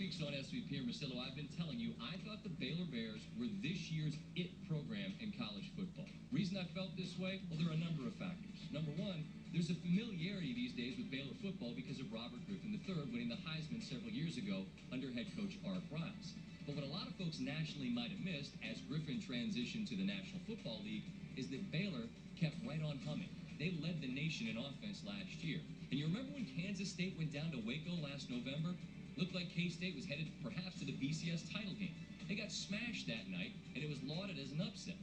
weeks on SVP and Marcillo, I've been telling you I thought the Baylor Bears were this year's it program in college football. Reason I felt this way? Well, there are a number of factors. Number one, there's a familiarity these days with Baylor football because of Robert Griffin III winning the Heisman several years ago under head coach Art Briles. But what a lot of folks nationally might have missed as Griffin transitioned to the National Football League is that Baylor kept right on humming. They led the nation in offense last year. And you remember when Kansas State went down to Waco last November? Looked like K-State was headed perhaps to the BCS title game. They got smashed that night, and it was lauded as an upset.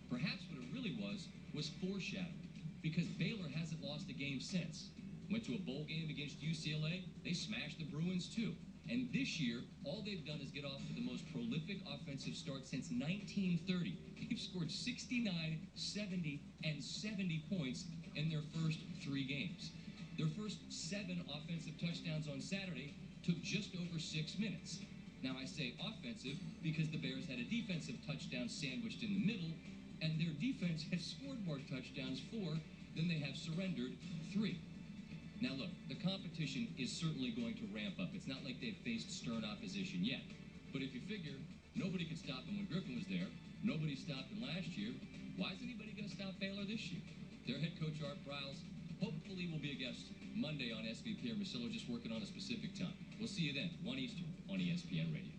Perhaps what it really was foreshadowing, because Baylor hasn't lost a game since. Went to a bowl game against UCLA, they smashed the Bruins too. And this year, all they've done is get off to the most prolific offensive start since 1930. They've scored 69, 70, and 70 points in their first 3 games. Their first 7 offensive touchdowns on Saturday took just over 6 minutes. Now I say offensive because the Bears had a defensive touchdown sandwiched in the middle, and their defense has scored more touchdowns, 4, than they have surrendered, 3. Now look, the competition is certainly going to ramp up. It's not like they've faced stern opposition yet. But if you figure nobody could stop them when Griffin was there, nobody stopped them last year, why is anybody going to stop Baylor this year? Their head coach Art Briles hopefully will be a guest Monday on SVP or Marcillo, just working on a specific time. We'll see you then, 1 Eastern on ESPN Radio.